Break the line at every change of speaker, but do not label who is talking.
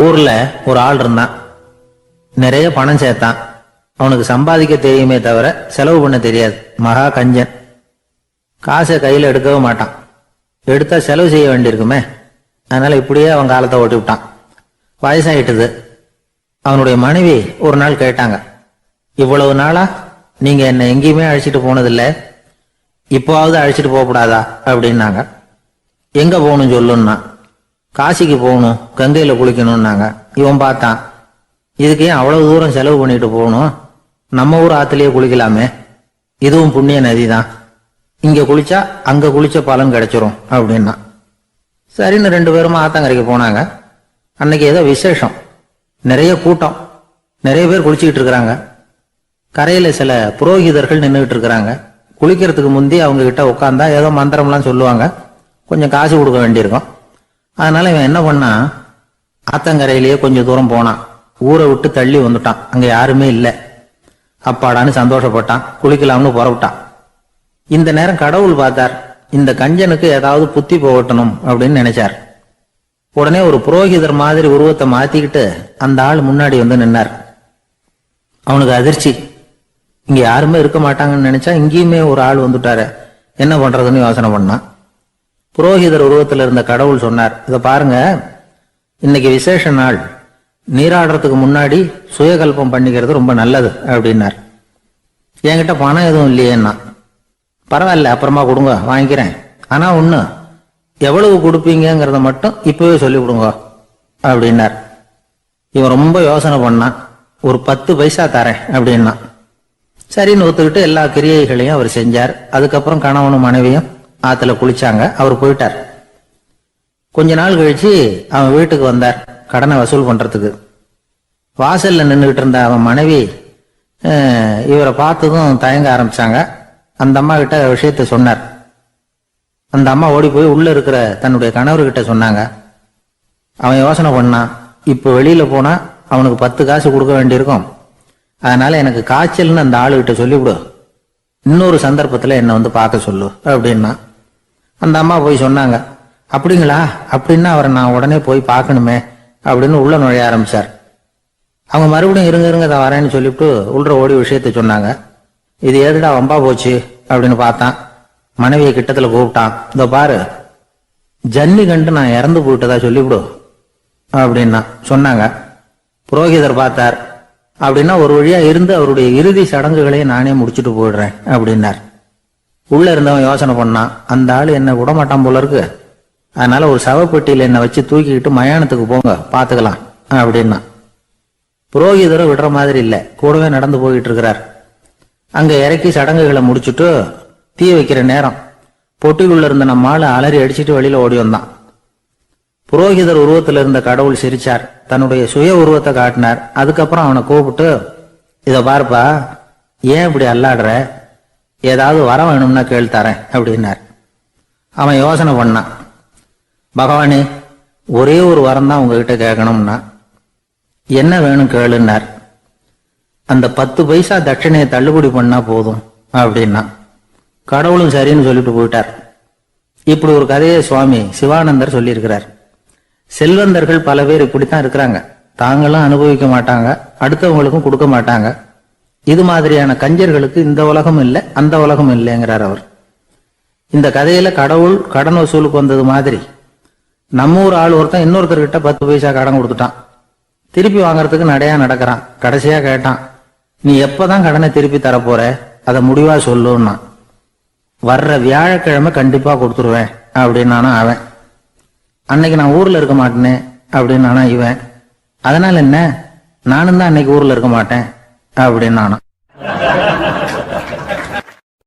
ஊர்ல ஒரு ஆள் இருந்தான். நிறைய பணம் சேர்த்தான். அவனுக்கு சம்பாதிக்க தெரியுமே தவிர செலவு பண்ண தெரியாது. மகா கஞ்சன். காசை கையில எடுக்கவும் மாட்டான். எடுத்தா செலவு செய்ய வேண்டியிருக்குமே. அதனால இப்படியே அவன் காலத்தை ஓட்டி விட்டான். வயசாயிட்டுது. அவனுடைய மனைவி ஒரு நாள் கேட்டாங்க, இவ்வளவு நாளா நீங்க என்ன எங்கேயுமே அழைச்சிட்டு போனதில்லை, இப்போவாவது அழைச்சிட்டு போகக்கூடாதா அப்படின்னாங்க. எங்க போகணும் சொல்லுன்னா. காசிக்கு போகணும், கங்கையில குளிக்கணும்னாங்க. இவன் பார்த்தான், இதுக்கு ஏன் அவ்வளவு தூரம் செலவு பண்ணிட்டு போகணும், நம்ம ஊர் ஆத்துலயே குளிக்கலாமே, இதுவும் புண்ணிய நதி தான், இங்க குளிச்சா அங்க குளிச்ச பலன் கிடைச்சிரும் அப்படின்னா. சரின்னு 2 பேருமா ஆத்தங்கரைக்கு போனாங்க. அன்னைக்கு ஏதோ விசேஷம், நிறைய கூட்டம், நிறைய பேர் குளிச்சுக்கிட்டு இருக்கிறாங்க. கரையில சில புரோகிதர்கள் நின்றுகிட்டு இருக்கிறாங்க. குளிக்கிறதுக்கு முந்தி அவங்க கிட்ட உட்காந்தா ஏதோ மந்திரம்லாம் சொல்லுவாங்க, கொஞ்சம் காசு கொடுக்க வேண்டியிருக்கும். அதனால இவன் என்ன பண்ணா, ஆத்தங்கரையிலேயே கொஞ்சம் தூரம் போனான். ஊரை விட்டு தள்ளி வந்துட்டான். அங்க யாருமே இல்லை. அப்பாடான்னு சந்தோஷப்பட்டான். குளிக்கலாம்னு புறப்பட்டான். இந்த நேரம் கடவுள் பார்த்தார், இந்த கஞ்சனுக்கு ஏதாவது புத்தி போகட்டணும் அப்படின்னு நினைச்சார். உடனே ஒரு புரோகிதர் மாதிரி உருவத்தை மாத்திக்கிட்டு அந்த ஆள் முன்னாடி வந்து நின்னார். அவனுக்கு அதிர்ச்சி. இங்க யாருமே இருக்க மாட்டாங்கன்னு நினைச்சா இங்கேயுமே ஒரு ஆள் வந்துட்டாரு, என்ன பண்றதுன்னு யோசனை பண்ணான். புரோகிதர் உருவத்தில் இருந்த கடவுள் சொன்னார், இதை பாருங்க, இன்னைக்கு விசேஷ நாள், நீராடுறதுக்கு முன்னாடி சுயகல்பம் பண்ணிக்கிறது ரொம்ப நல்லது அப்படின்னார். என்கிட்ட பணம் எதுவும் இல்லையேன்னா. பரவாயில்ல, அப்புறமா கொடுங்க, வாங்கிக்கிறேன். ஆனா ஒண்ணு, எவ்வளவு கொடுப்பீங்கிறத மட்டும் இப்பவே சொல்லி கொடுங்க அப்படின்னார். இவன் ரொம்ப யோசனை பண்ணான். ஒரு 10 பைசா தரேன் அப்படின்னா. சரின்னு ஒத்துக்கிட்டு எல்லா கிரியைகளையும் அவர் செஞ்சார். அதுக்கப்புறம் கணவனும் மனைவியும் ஆத்துல குளிச்சாங்க. அவர் போயிட்டார். கொஞ்ச நாள் கழிச்சு அவன் வீட்டுக்கு வந்தார், கடனை வசூல் பண்றதுக்கு. வாசல்ல நின்றுகிட்டு இருந்த அவன் மனைவி இவரை பார்த்ததும் தயங்க ஆரம்பிச்சாங்க. அந்த அம்மா கிட்ட விஷயத்த சொன்னார். அந்த அம்மா ஓடி போய் உள்ள இருக்கிற தன்னுடைய கணவர்கிட்ட சொன்னாங்க. அவன் யோசனை பண்ணான், இப்ப வெளியில போனா அவனுக்கு 10 காசு கொடுக்க வேண்டியிருக்கும், அதனால எனக்கு காய்ச்சல்னு அந்த ஆளுகிட்ட சொல்லிவிடு, இன்னொரு சந்தர்ப்பத்துல என்ன வந்து பார்க்க சொல்லு அப்படின்னா. அந்த அம்மா போய் சொன்னாங்க. அப்படிங்களா, அப்படின்னா அவரை நான் உடனே போய் பார்க்கணுமே அப்படின்னு உள்ள நுழைய ஆரம்பிச்சார். அவங்க மறுபடியும் இருங்க தான் வரேன்னு சொல்லிவிட்டு உள்ள ஓடி விஷயத்த சொன்னாங்க. இது ஏதுடா வம்பா போச்சு அப்படின்னு பார்த்தான். மனைவியை கிட்டத்துல கூப்பிட்டான். இதோ பாரு, ஜன்னி கண்டு நான் இறந்து போயிட்டதா சொல்லிவிடு அப்படின்னா சொன்னாங்க. புரோகிதர் பார்த்தார். அப்படின்னா ஒரு வழியா இருந்து அவருடைய இறுதி சடங்குகளையும் நானே முடிச்சுட்டு போயிடுறேன் அப்படின்னார். உள்ள இருந்தவன் யோசனை பண்ணான், அந்த ஆளு என்ன விடமாட்டான் போல இருக்கு, அதனால ஒரு சவப்பெட்டியில என்னை வச்சு தூக்கிக்கிட்டு மயானத்துக்கு போங்க, பாத்துக்கலாம் அப்படின்னா. புரோகிதரை விடுற மாதிரி இல்லை, கூடவே நடந்து போயிட்டு இருக்கிறார். அங்க இறக்கி சடங்குகளை முடிச்சுட்டு தீ வைக்கிற நேரம் பொட்டிக்குள்ள இருந்த நம்ம ஆளு அலறி அடிச்சுட்டு வெளியில ஓடி வந்தான். புரோகிதர் உருவத்தில் இருந்த கடவுள் சிரிச்சார், தன்னுடைய சுய உருவத்தை காட்டினார். அதுக்கப்புறம் அவனை கூப்பிட்டு, இத பாருப்பா, ஏன் இப்படி அல்லாடுற, ஏதாவது வர வேணும்னா கேள் தரேன் அப்படின்னார். அவன் யோசனை பண்ணான். பகவானே, ஒரே ஒரு வரம் தான் உங்ககிட்ட கேட்கணும்னா. என்ன வேணும் கேளுன்னார். அந்த 10 பைசா தட்சணையை தள்ளுபடி பண்ணா போதும் அப்படின்னா. கடவுளும் சரின்னு சொல்லிட்டு போயிட்டார். இப்படி ஒரு கதையை சுவாமி சிவானந்தர் சொல்லியிருக்கிறார். செல்வந்தர்கள் பல பேர் இப்படித்தான் இருக்கிறாங்க. தாங்களும் அனுபவிக்க மாட்டாங்க, அடுத்தவங்களுக்கும் கொடுக்க மாட்டாங்க. இது மாதிரியான கஞ்சர்களுக்கு இந்த உலகம் இல்லை, அந்த உலகம் இல்லைங்கிறார் அவர். இந்த கதையில கடவுள் கடன் வசூலுக்கு வந்தது மாதிரி நம்ம ஊர் ஆள் ஒருத்தன் இன்னொருத்தர்கிட்ட 10 பைசா கடன் கொடுத்துட்டான். திருப்பி வாங்கறதுக்கு நடையா நடக்கிறான். கடைசியா கேட்டான், நீ எப்பதான் கடனை திருப்பி தரப்போற, அதை முடிவா சொல்லுன்னா. வர்ற வியாழக்கிழமை கண்டிப்பா கொடுத்துருவேன் அப்படின்னானா அவன். அன்னைக்கு நான் ஊர்ல இருக்க மாட்டேனே அப்படின்னானா இவன். அதனால என்ன, நானும் தான் அன்னைக்கு ஊர்ல இருக்க மாட்டேன் அப்படின்னானா.